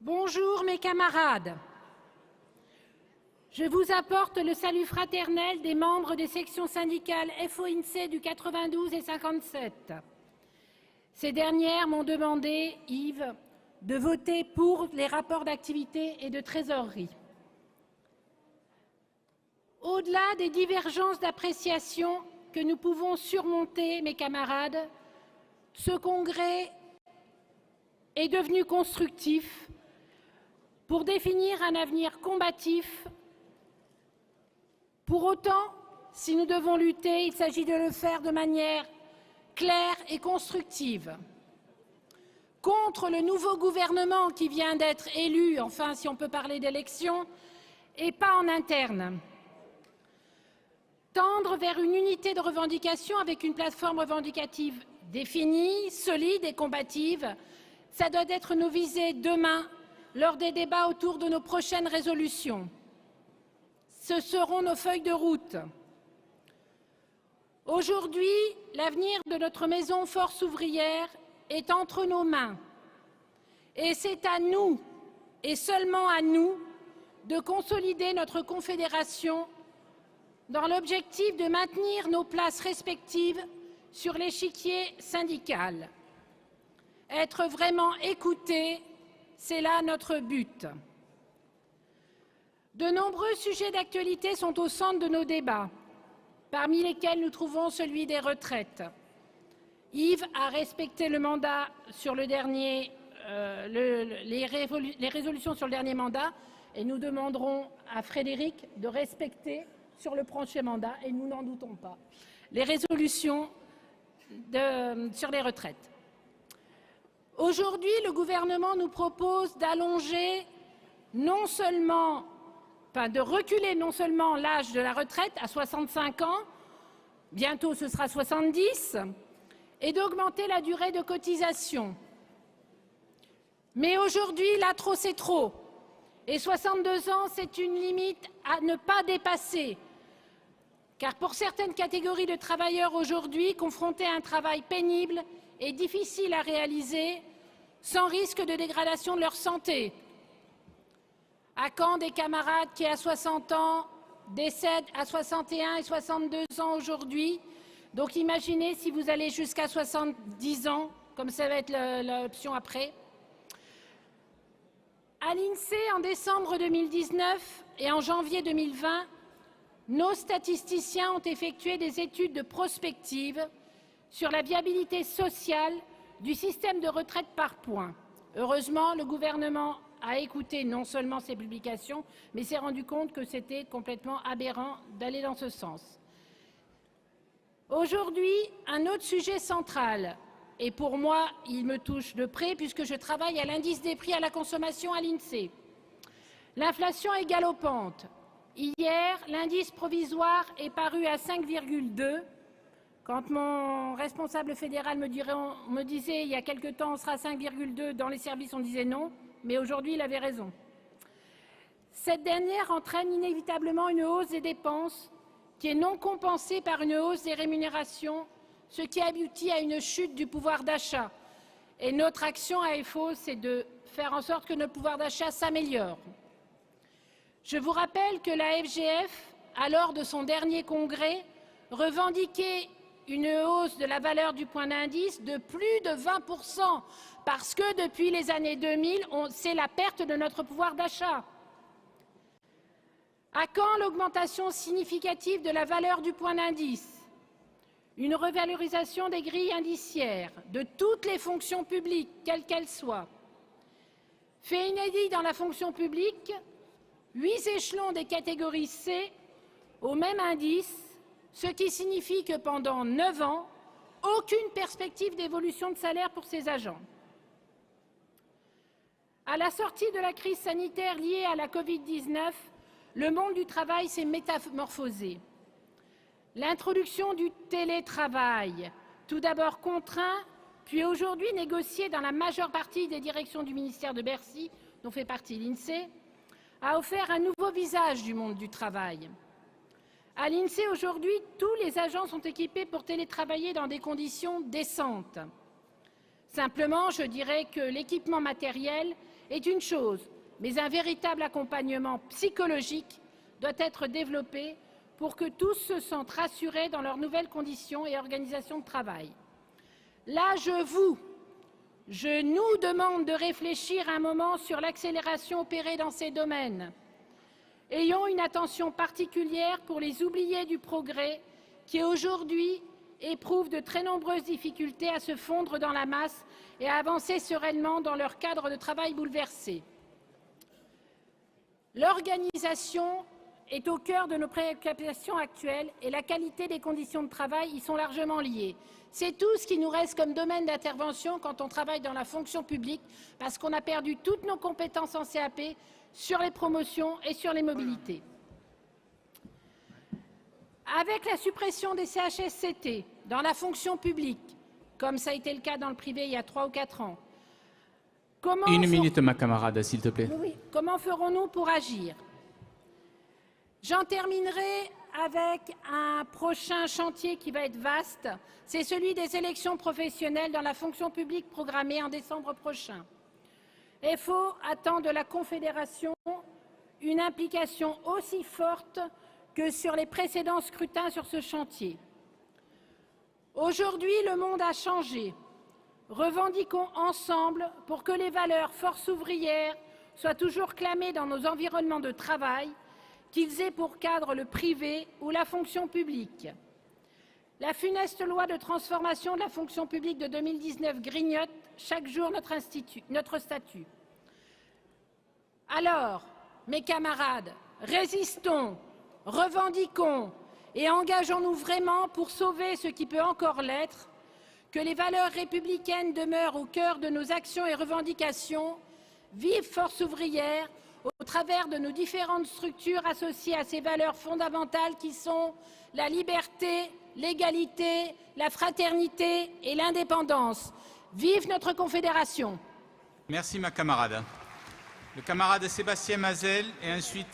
Bonjour mes camarades. Je vous apporte le salut fraternel des membres des sections syndicales FO-INSEE du 92 et 57. Ces dernières m'ont demandé, Yves, de voter pour les rapports d'activité et de trésorerie. Au-delà des divergences d'appréciation que nous pouvons surmonter, mes camarades, ce congrès est devenu constructif pour définir un avenir combatif. Pour autant, si nous devons lutter, il s'agit de le faire de manière claire et constructive. Contre le nouveau gouvernement qui vient d'être élu, enfin si on peut parler d'élection, et pas en interne. Tendre vers une unité de revendication avec une plateforme revendicative définie, solide et combative, ça doit être nos visées demain lors des débats autour de nos prochaines résolutions. Ce seront nos feuilles de route. Aujourd'hui, l'avenir de notre maison Force ouvrière est entre nos mains. Et c'est à nous, et seulement à nous, de consolider notre confédération dans l'objectif de maintenir nos places respectives sur l'échiquier syndical. Être vraiment écoutés, c'est là notre but. De nombreux sujets d'actualité sont au centre de nos débats, parmi lesquels nous trouvons celui des retraites. Yves a respecté le mandat sur le dernier, les résolutions sur le dernier mandat, et nous demanderons à Frédéric de respecter sur le prochain mandat, et nous n'en doutons pas, les résolutions sur les retraites. Aujourd'hui, le gouvernement nous propose d'allonger de reculer non seulement l'âge de la retraite à 65 ans, bientôt ce sera 70, et d'augmenter la durée de cotisation. Mais aujourd'hui, là, trop c'est trop. Et 62 ans, c'est une limite à ne pas dépasser. Car pour certaines catégories de travailleurs aujourd'hui, confrontés à un travail pénible et difficile à réaliser, sans risque de dégradation de leur santé. À quand des camarades qui, à 60 ans, décèdent à 61 et 62 ans aujourd'hui? Donc imaginez si vous allez jusqu'à 70 ans, comme ça va être l'option après. À l'INSEE, en décembre 2019 et en janvier 2020, nos statisticiens ont effectué des études de prospective sur la viabilité sociale du système de retraite par points. Heureusement, le gouvernement a écouté non seulement ces publications, mais s'est rendu compte que c'était complètement aberrant d'aller dans ce sens. Aujourd'hui, un autre sujet central, et pour moi, il me touche de près puisque je travaille à l'indice des prix à la consommation à l'INSEE. L'inflation est galopante. Hier, l'indice provisoire est paru à 5,2. Quand mon responsable fédéral me disait il y a quelque temps on sera à 5,2 dans les services, on disait non, mais aujourd'hui il avait raison. Cette dernière entraîne inévitablement une hausse des dépenses qui est non compensée par une hausse des rémunérations, ce qui aboutit à une chute du pouvoir d'achat. Et notre action à FO, c'est de faire en sorte que notre pouvoir d'achat s'améliore. Je vous rappelle que la FGF, lors de son dernier congrès, revendiquait une hausse de la valeur du point d'indice de plus de 20%, parce que depuis les années 2000, c'est la perte de notre pouvoir d'achat. À quand l'augmentation significative de la valeur du point d'indice? Une revalorisation des grilles indiciaires de toutes les fonctions publiques, quelles qu'elles soient. Fait inédit dans la fonction publique, 8 échelons des catégories C au même indice, ce qui signifie que pendant 9 ans, aucune perspective d'évolution de salaire pour ces agents. À la sortie de la crise sanitaire liée à la Covid-19, le monde du travail s'est métamorphosé. L'introduction du télétravail, tout d'abord contraint, puis aujourd'hui négocié dans la majeure partie des directions du ministère de Bercy, dont fait partie l'INSEE, a offert un nouveau visage du monde du travail. À l'INSEE, aujourd'hui, tous les agents sont équipés pour télétravailler dans des conditions décentes. Simplement, je dirais que l'équipement matériel est une chose, mais un véritable accompagnement psychologique doit être développé pour que tous se sentent rassurés dans leurs nouvelles conditions et organisation de travail. Là, je nous demande de réfléchir un moment sur l'accélération opérée dans ces domaines. Ayons une attention particulière pour les oubliés du progrès qui, aujourd'hui, éprouvent de très nombreuses difficultés à se fondre dans la masse et à avancer sereinement dans leur cadre de travail bouleversé. L'organisation est au cœur de nos préoccupations actuelles et la qualité des conditions de travail y sont largement liées. C'est tout ce qui nous reste comme domaine d'intervention quand on travaille dans la fonction publique, parce qu'on a perdu toutes nos compétences en CAP sur les promotions et sur les mobilités. Avec la suppression des CHSCT dans la fonction publique, comme ça a été le cas dans le privé il y a 3 ou 4 ans, Une minute, ma camarade, s'il te plaît. oui, comment ferons-nous pour agir? J'en terminerai avec un prochain chantier qui va être vaste, c'est celui des élections professionnelles dans la fonction publique programmée en décembre prochain. Il faut attendre de la Confédération une implication aussi forte que sur les précédents scrutins sur ce chantier. Aujourd'hui, le monde a changé. Revendiquons ensemble pour que les valeurs force ouvrière soient toujours clamées dans nos environnements de travail, qu'ils aient pour cadre le privé ou la fonction publique. La funeste loi de transformation de la fonction publique de 2019 grignote chaque jour notre statut. Alors, mes camarades, résistons, revendiquons et engageons-nous vraiment pour sauver ce qui peut encore l'être, que les valeurs républicaines demeurent au cœur de nos actions et revendications. Vive Force ouvrière, au travers de nos différentes structures associées à ces valeurs fondamentales qui sont la liberté, l'égalité, la fraternité et l'indépendance. Vive notre Confédération. Merci, ma camarade. Le camarade Sébastien Mazel et ensuite